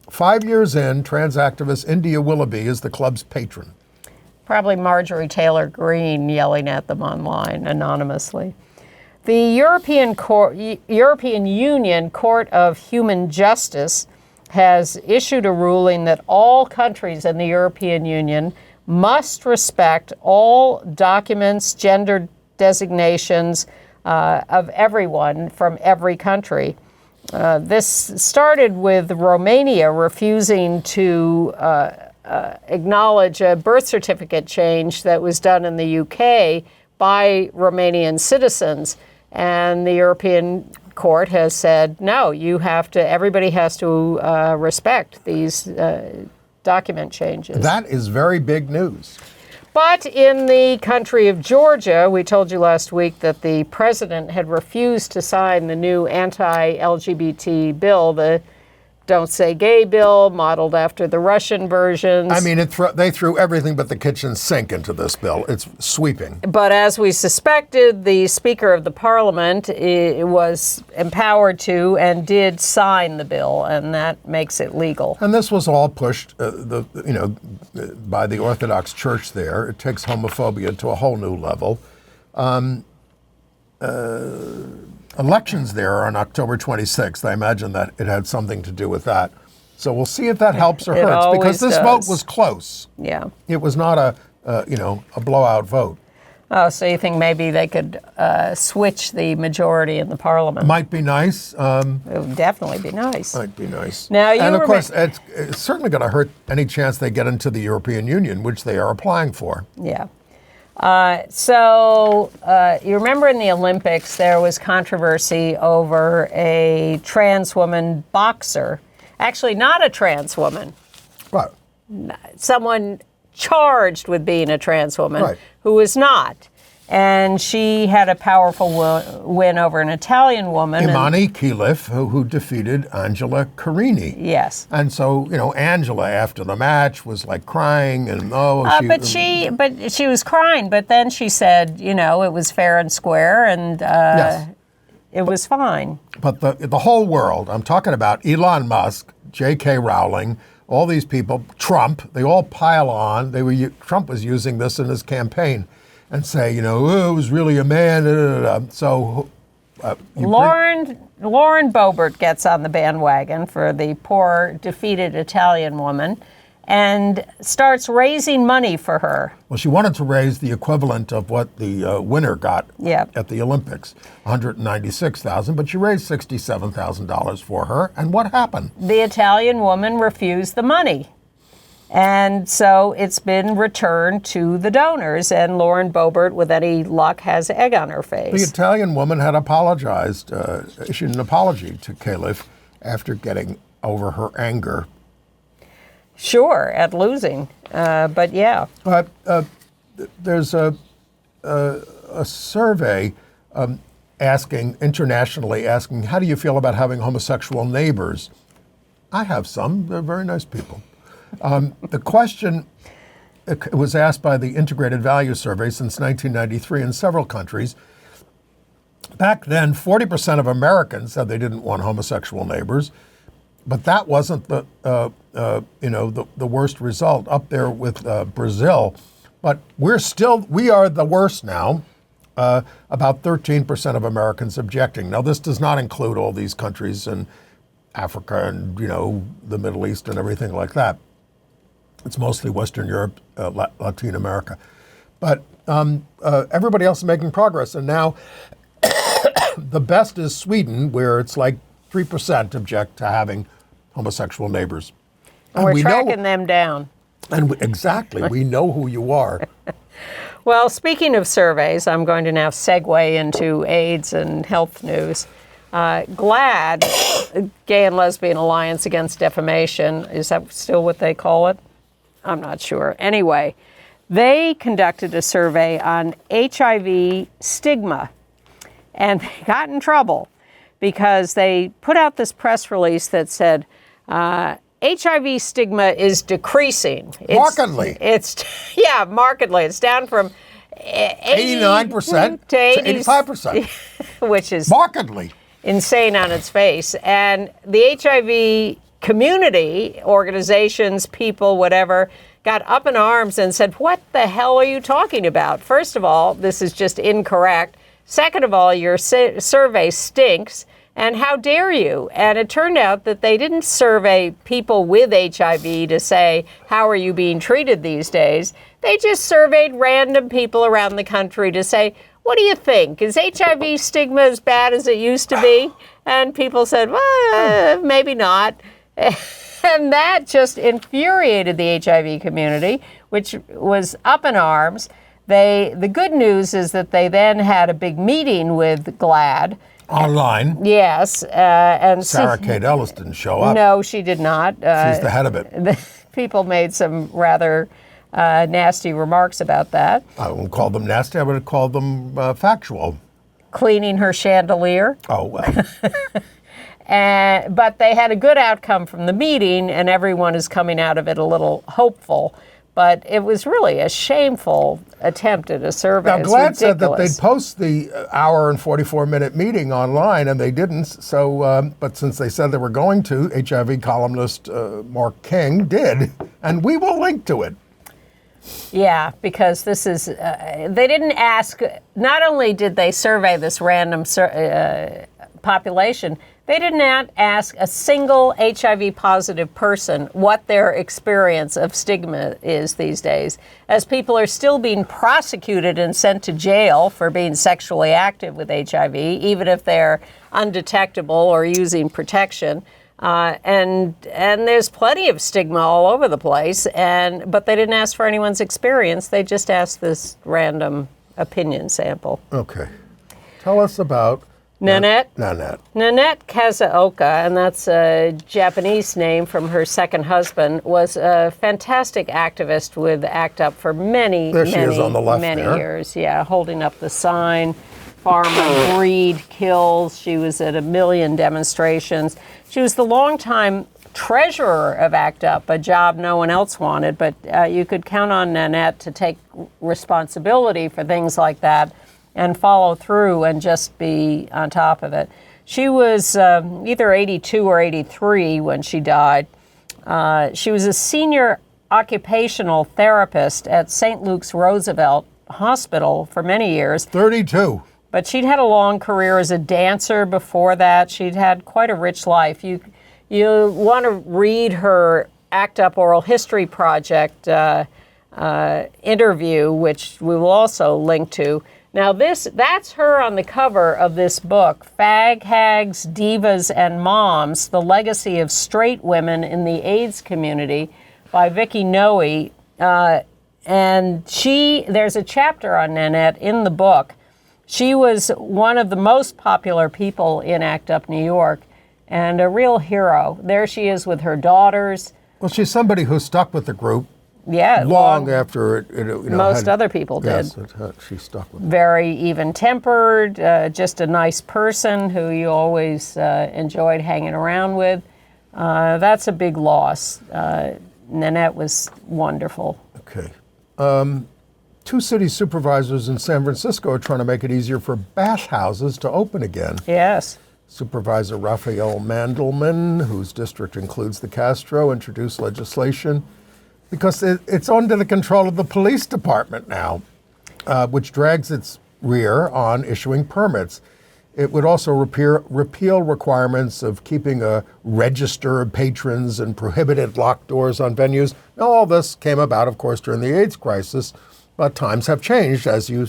5 years in, trans activist India Willoughby is the club's patron. Probably Marjorie Taylor Greene yelling at them online anonymously. The European Union Court of Human Justice has issued a ruling that all countries in the European Union must respect all documents, gender designations of everyone from every country. This started with Romania refusing to acknowledge a birth certificate change that was done in the UK by Romanian citizens. And the European Court has said, no, everybody has to respect these document changes. That is very big news. But in the country of Georgia, we told you last week that the president had refused to sign the new anti-LGBT bill, the Don't Say Gay bill, modeled after the Russian versions. I mean, they threw everything but the kitchen sink into this bill. It's sweeping. But as we suspected, the Speaker of the Parliament was empowered to and did sign the bill, and that makes it legal. And this was all pushed, by the Orthodox Church there. It takes homophobia to a whole new level. Elections there are on October 26th. I imagine that it had something to do with that. So we'll see if that helps or hurts, because this vote was close. Yeah. It was not a blowout vote. Oh, so you think maybe they could switch the majority in the parliament? Might be nice. It would definitely be nice. Might be nice. Now, and of course, it's certainly going to hurt any chance they get into the European Union, which they are applying for. Yeah. So you remember in the Olympics there was controversy over a trans woman boxer. Actually, not a trans woman. Right. Someone charged with being a trans woman, right, who was not. And she had a powerful win over an Italian woman. Imani Khalif, who defeated Angela Carini. Yes. And so, Angela, after the match, was like crying and, But she was crying, but then she said, it was fair and square, and yes, it was fine. But the whole world, I'm talking about Elon Musk, J.K. Rowling, all these people, Trump, they all pile on. Trump was using this in his campaign and say, it was really a man. So Lauren Bobert gets on the bandwagon for the poor, defeated Italian woman and starts raising money for her. Well, she wanted to raise the equivalent of what the winner got at the Olympics, $196,000, but she raised $67,000 for her. And what happened? The Italian woman refused the money. And so it's been returned to the donors, and Lauren Bobert, with any luck, has egg on her face. The Italian woman had apologized, issued an apology to Khalif after getting over her anger. Sure, at losing, but yeah. But there's a a survey internationally asking, how do you feel about having homosexual neighbors? I have some. They're very nice people. The question was asked by the Integrated Value Survey since 1993 in several countries. Back then, 40% of Americans said they didn't want homosexual neighbors, but that wasn't the worst result, up there with Brazil. But we are the worst now. About 13% of Americans objecting. Now, this does not include all these countries in Africa and, the Middle East and everything like that. It's mostly Western Europe, Latin America. But everybody else is making progress. And now the best is Sweden, where it's like 3% object to having homosexual neighbors. And we're tracking them down. And exactly, we know who you are. Well, speaking of surveys, I'm going to now segue into AIDS and health news. GLAAD, Gay and Lesbian Alliance Against Defamation, is that still what they call it? I'm not sure. Anyway, they conducted a survey on HIV stigma, and they got in trouble because they put out this press release that said, HIV stigma is decreasing. Markedly. Markedly. It's down from 89% to 85%. Which is markedly insane on its face. And the HIV community, organizations, people, whatever, got up in arms and said, what the hell are you talking about? First of all, this is just incorrect. Second of all, your survey stinks. And how dare you? And it turned out that they didn't survey people with HIV to say, how are you being treated these days? They just surveyed random people around the country to say, what do you think? Is HIV stigma as bad as it used to be? And people said, well, maybe not. And that just infuriated the HIV community, which was up in arms. The good news is that they then had a big meeting with GLAAD. Online. Yes. And Sarah Kate Ellis didn't show up. No, she did not. She's the head of it. People made some rather nasty remarks about that. I wouldn't call them nasty. I would have called them factual. Cleaning her chandelier. Oh, well. But they had a good outcome from the meeting, and everyone is coming out of it a little hopeful. But it was really a shameful attempt at a survey. Now, GLAAD said that they'd post the hour and 44-minute meeting online, and they didn't. So, but since they said they were going to, HIV columnist Mark King did, and we will link to it. Yeah, because this is, they didn't ask, not only did they survey this random population, they did not ask a single HIV positive person what their experience of stigma is these days, as people are still being prosecuted and sent to jail for being sexually active with HIV, even if they're undetectable or using protection. And there's plenty of stigma all over the place, but they didn't ask for anyone's experience. They just asked this random opinion sample. Okay. Tell us about Nanette. Nanette Kazaoka, and that's a Japanese name from her second husband, was a fantastic activist with ACT UP for many years. Yeah, holding up the sign, farmer greed kills. She was at 1 million demonstrations. She was the longtime treasurer of ACT UP, a job no one else wanted, but you could count on Nanette to take responsibility for things like that and follow through and just be on top of it. She was either 82 or 83 when she died. She was a senior occupational therapist at St. Luke's Roosevelt Hospital for many years. 32. But she'd had a long career as a dancer before that. She'd had quite a rich life. You want to read her ACT UP Oral History Project interview, which we will also link to. Now that's her on the cover of this book, Fag Hags, Divas, and Moms, The Legacy of Straight Women in the AIDS Community by Vicki Noe. And there's a chapter on Nanette in the book. She was one of the most popular people in ACT UP New York and a real hero. There she is with her daughters. Well, she's somebody who stuck with the group Yeah, long after it most other people did. Yes, she stuck with it. Very even-tempered, just a nice person who you always enjoyed hanging around with. That's a big loss. Nanette was wonderful. Okay. Two city supervisors in San Francisco are trying to make it easier for bathhouses to open again. Yes. Supervisor Raphael Mandelman, whose district includes the Castro, introduced legislation because it's under the control of the police department now, which drags its rear on issuing permits. It would also repeal requirements of keeping a register of patrons and prohibited locked doors on venues. Now, all this came about, of course, during the AIDS crisis, but times have changed, as you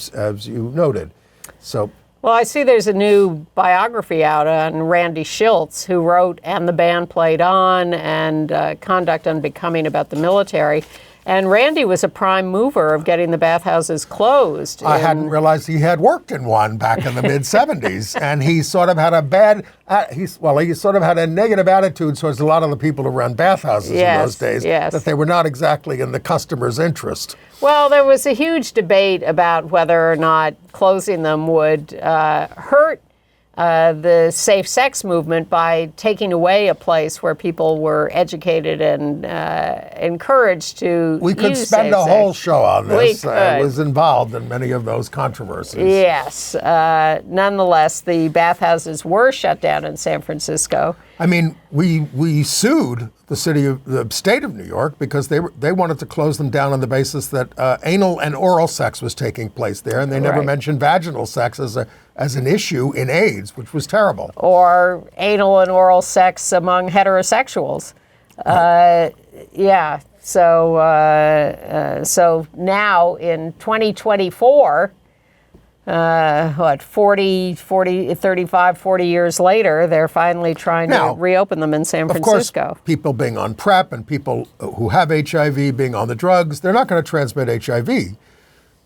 noted. So. Well, I see there's a new biography out on Randy Schiltz, who wrote And the Band Played On and Conduct Unbecoming about the Military. And Randy was a prime mover of getting the bathhouses closed. I hadn't realized he had worked in one back in the mid-'70s, and he sort of had he sort of had a negative attitude towards a lot of the people who ran bathhouses in those days, that they were not exactly in the customer's interest. Well, there was a huge debate about whether or not closing them would hurt the safe sex movement by taking away a place where people were educated and encouraged to We could use spend a safe whole sex. show on this. I was involved in many of those controversies. Yes. Nonetheless, the bathhouses were shut down in San Francisco. I mean, we sued the state of New York because they wanted to close them down on the basis that anal and oral sex was taking place there, and they never mentioned vaginal sex as an issue in AIDS, which was terrible. Or anal and oral sex among heterosexuals. Yeah. So now in 2024, 40 years later, they're finally trying to reopen them in San Francisco. Of course, people being on PrEP and people who have HIV being on the drugs, they're not going to transmit HIV.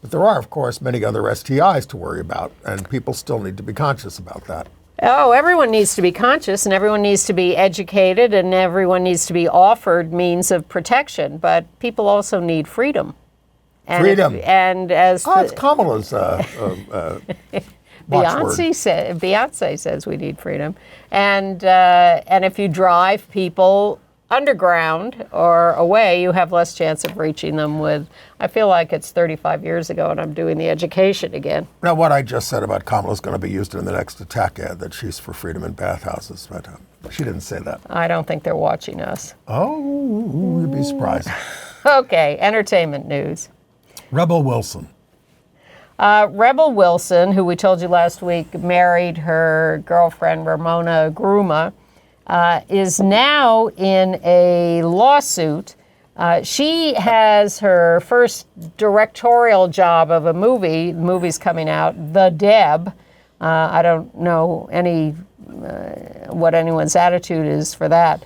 But there are, of course, many other STIs to worry about, and people still need to be conscious about that. Oh, everyone needs to be conscious, and everyone needs to be educated, and everyone needs to be offered means of protection. But people also need freedom. And freedom. It's Kamala's Beyonce says we need freedom. And if you drive people underground or away, you have less chance of reaching them with, I feel like it's 35 years ago and I'm doing the education again. Now, what I just said about Kamala is going to be used in the next attack ad, that she's for freedom in bathhouses, but she didn't say that. I don't think they're watching us. Oh, you'd be surprised. Okay, entertainment news. Rebel Wilson. Rebel Wilson, who we told you last week married her girlfriend Ramona Gruma, is now in a lawsuit. She has her first directorial job of a movie. The movie's coming out, The Deb. I don't know what anyone's attitude is for that.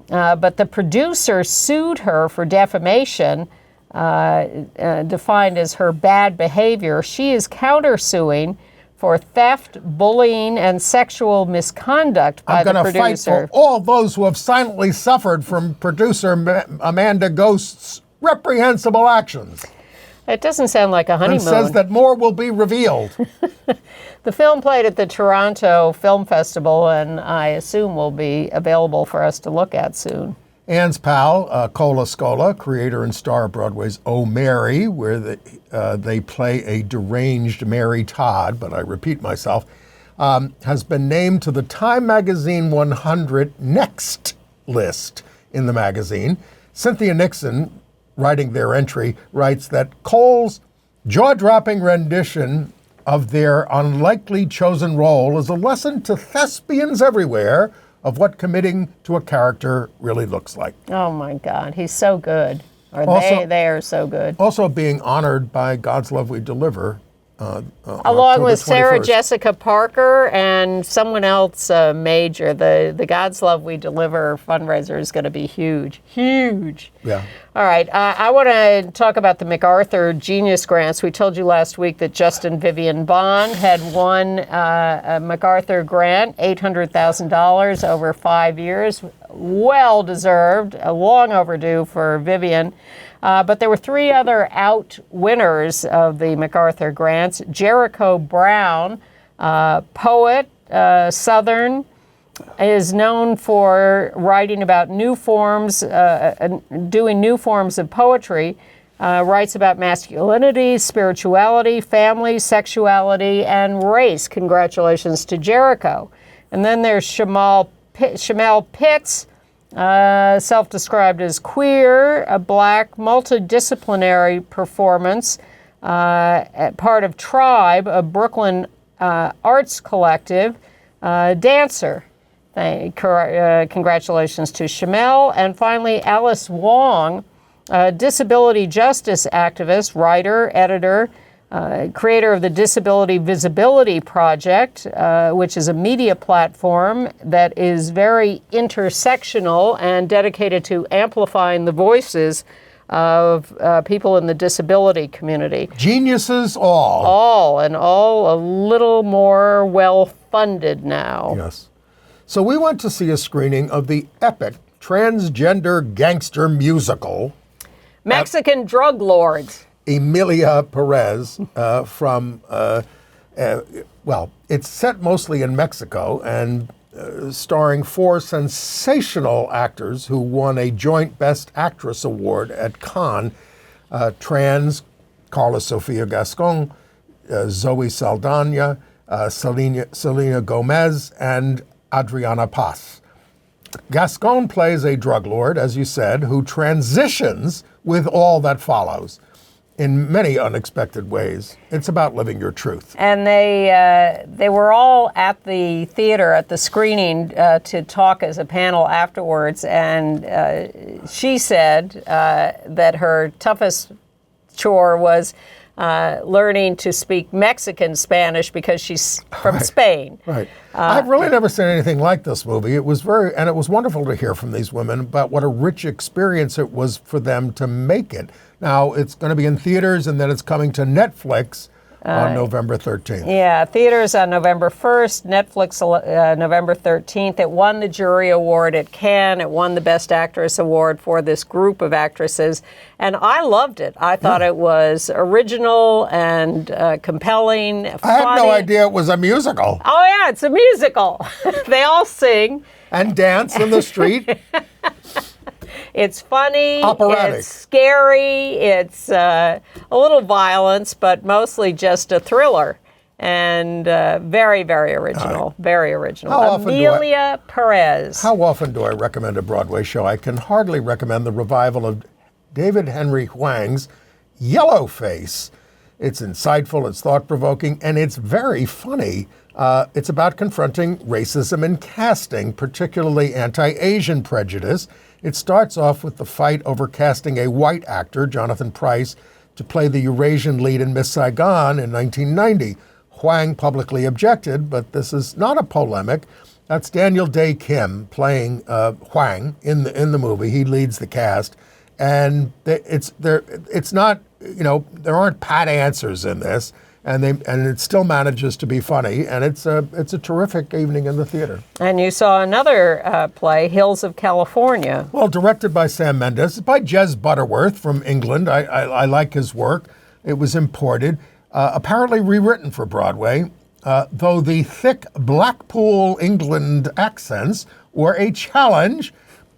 But the producer sued her for defamation, defined as her bad behavior. She is countersuing for theft, bullying, and sexual misconduct by the producer. I'm going to fight for all those who have silently suffered from producer Amanda Ghost's reprehensible actions. It doesn't sound like a honeymoon. And says that more will be revealed. The film played at the Toronto Film Festival, and I assume will be available for us to look at soon. Ann's pal, Cola Scola, creator and star of Broadway's Oh, Mary, where they play a deranged Mary Todd, but I repeat myself, has been named to the Time Magazine 100 Next list in the magazine. Cynthia Nixon, writing their entry, writes that Cole's jaw-dropping rendition of their unlikely chosen role is a lesson to thespians everywhere of what committing to a character really looks like. Oh my God, he's so good. Or also, they are so good. Also being honored by God's Love We Deliver. Along with Sarah 21st. Jessica Parker and someone else major. The God's Love We Deliver fundraiser is going to be huge. Huge. Yeah. All right. I want to talk about the MacArthur Genius Grants. We told you last week that Justin Vivian Bond had won a MacArthur grant, $800,000 over 5 years. well deserved, long overdue for Vivian. But there were three other out winners of the MacArthur grants. Jericho Brown, poet, Southern, is known for writing about new forms, doing new forms of poetry. Writes about masculinity, spirituality, family, sexuality, and race. Congratulations to Jericho. And then there's Shamel Pitts, self-described as queer, a black, multidisciplinary performance, part of Tribe, a Brooklyn arts collective, dancer. Congratulations to Shamel. And finally, Alice Hwang, disability justice activist, writer, editor, creator of the Disability Visibility Project, which is a media platform that is very intersectional and dedicated to amplifying the voices of people in the disability community. Geniuses all. All a little more well-funded now. Yes. So we went to see a screening of the epic transgender gangster musical, Mexican drug lords. EMILIA PEREZ it's set mostly in Mexico and starring four sensational actors who won a joint Best Actress award at Cannes. Trans, Carla Sofia Gascon, Zoe Saldana, Selena Gomez, and Adriana Paz. Gascon plays a drug lord, as you said, who transitions with all that follows in many unexpected ways. It's about living your truth. And they were all at the theater at the screening to talk as a panel afterwards. And she said that her toughest chore was learning to speak Mexican Spanish because she's from Spain. Right. I've really never seen anything like this movie. It was it was wonderful to hear from these women about what a rich experience it was for them to make it. Now, it's going to be in theaters, and then it's coming to Netflix on November 13th. Yeah, theaters on November 1st, Netflix November 13th. It won the jury award at Cannes. It won the Best Actress award for this group of actresses. And I loved it. I thought it was original and compelling, funny. I had no idea it was a musical. Oh, yeah, it's a musical. They all sing. And dance in the street. It's funny, operatic. It's scary, it's a little violence, but mostly just a thriller. And very, very original, very original. EMILIA PEREZ. How often do I recommend a Broadway show? I can hardly recommend the revival of David Henry Hwang's Yellowface. It's insightful, it's thought-provoking, and it's very funny. It's about confronting racism in casting, particularly anti-Asian prejudice. It starts off with the fight over casting a white actor, Jonathan Pryce, to play the Eurasian lead in Miss Saigon in 1990. Hwang publicly objected, but this is not a polemic. That's Daniel Day Kim playing Hwang in the movie. He leads the cast, and it's not, there aren't pat answers in this. And it still manages to be funny, and it's a terrific evening in the theater. And you saw another play, Hills of California. Well, directed by Sam Mendes. It's by Jez Butterworth from England. I like his work. It was imported, apparently rewritten for Broadway, though the thick Blackpool, England accents were a challenge.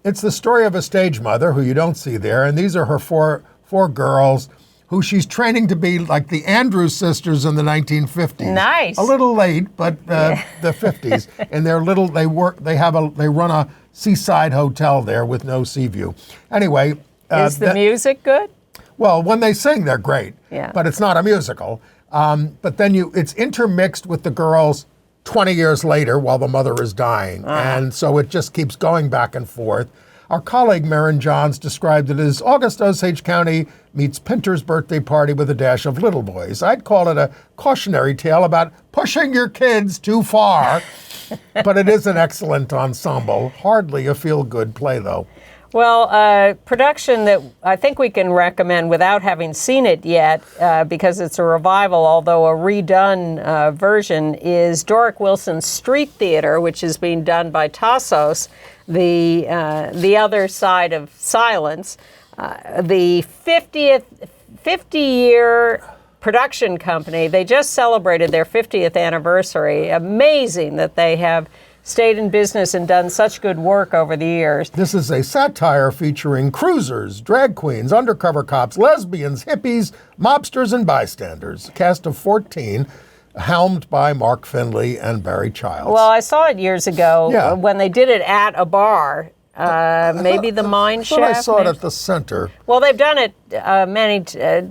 It's the story of a stage mother who you don't see there, and these are her four girls who she's training to be like the Andrews sisters in the 1950s. Nice. A little late, but the 50s. And they run a seaside hotel there with no sea view. Anyway. Is the music good? Well, when they sing, they're great. Yeah. But it's not a musical. But then it's intermixed with the girls 20 years later while the mother is dying. And so it just keeps going back and forth. Our colleague Maren Johns described it as August Osage County meets Pinter's birthday party with a dash of little boys. I'd call it a cautionary tale about pushing your kids too far, but it is an excellent ensemble. Hardly a feel-good play, though. Well, production that I think we can recommend without having seen it yet, because it's a revival, although a redone version, is Doric Wilson's Street Theater, which is being done by Tassos, the other side of silence. The 50-year production company, they just celebrated their 50th anniversary. Amazing that they have stayed in business and done such good work over the years. This is a satire featuring cruisers, drag queens, undercover cops, lesbians, hippies, mobsters, and bystanders. A cast of 14, helmed by Mark Finley and Barry Childs. Well, I saw it years ago when they did it at a bar. Maybe the Mine Shaft. I saw it at the center. Well, they've done it many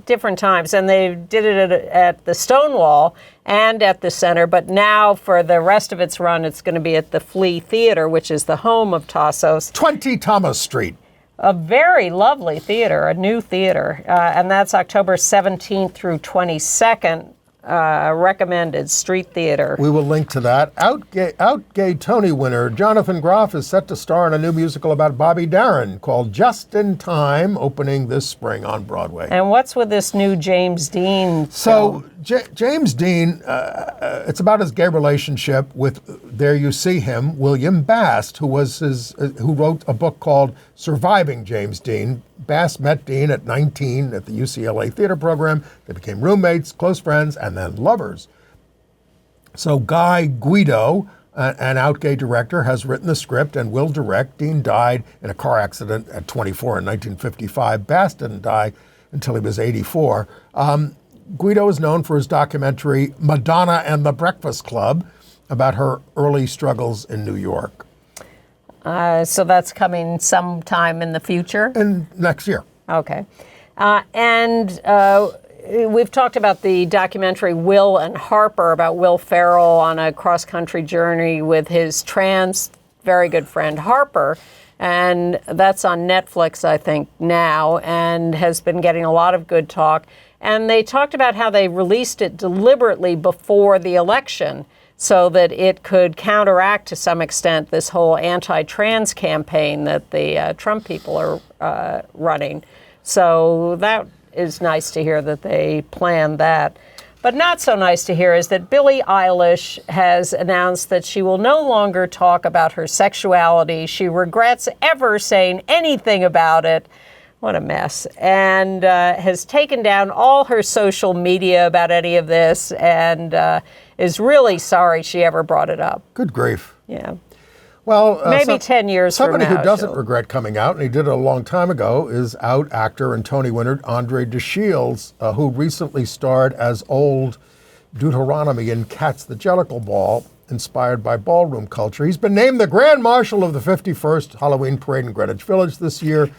different times, and they did it at the Stonewall and at the center, but now for the rest of its run, it's going to be at the Flea Theater, which is the home of Tassos. 20 Thomas Street. A very lovely theater, a new theater, and that's October 17th through 22nd. Recommended Street Theater. We will link to that. Outgay Tony winner Jonathan Groff is set to star in a new musical about Bobby Darin called Just in Time, opening this spring on Broadway. And what's with this new James Dean So film? James Dean, it's about his gay relationship with, there you see him, William Bast, who wrote a book called Surviving James Dean. Bass met Dean at 19 at the UCLA theater program. They became roommates, close friends, and then lovers. So Guy Guido, an out-gay director, has written the script and will direct. Dean died in a car accident at 24 in 1955. Bass didn't die until he was 84. Guido is known for his documentary Madonna and the Breakfast Club about her early struggles in New York. So that's coming sometime in the future? And next year. Okay. We've talked about the documentary Will and Harper about Will Ferrell on a cross-country journey with his trans very good friend Harper. And that's on Netflix, I think, now, and has been getting a lot of good talk. And they talked about how they released it deliberately before the election so that it could counteract to some extent this whole anti-trans campaign that the Trump people are running. So that is nice to hear that they planned that. But not so nice to hear is that Billie Eilish has announced that she will no longer talk about her sexuality. She regrets ever saying anything about it. What a mess. And has taken down all her social media about any of this and is really sorry she ever brought it up. Good grief. Yeah. Well, maybe 10 years from now. Somebody who doesn't regret coming out, and he did it a long time ago, is out actor and Tony winner Andre DeShields, who recently starred as old Deuteronomy in Cats the Jellicle Ball, inspired by ballroom culture. He's been named the Grand Marshal of the 51st Halloween Parade in Greenwich Village this year.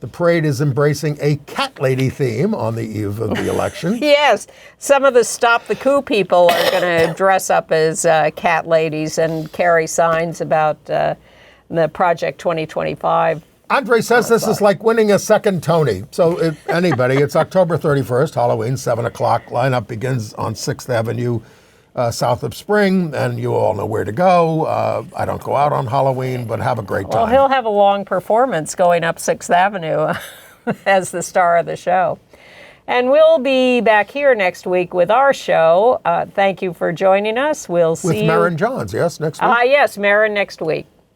The parade is embracing a cat lady theme on the eve of the election. Yes, some of the Stop the Coup people are going to dress up as cat ladies and carry signs about the Project 2025. Andre says this is like winning a second Tony. So it's October 31st, Halloween, 7 o'clock. Lineup begins on 6th Avenue. South of Spring, and you all know where to go. I don't go out on Halloween, but have a great time. Well, he'll have a long performance going up 6th Avenue as the star of the show. And we'll be back here next week with our show. Thank you for joining us. We'll see you. With Marin Johns, yes, next week? Yes, Marin next week.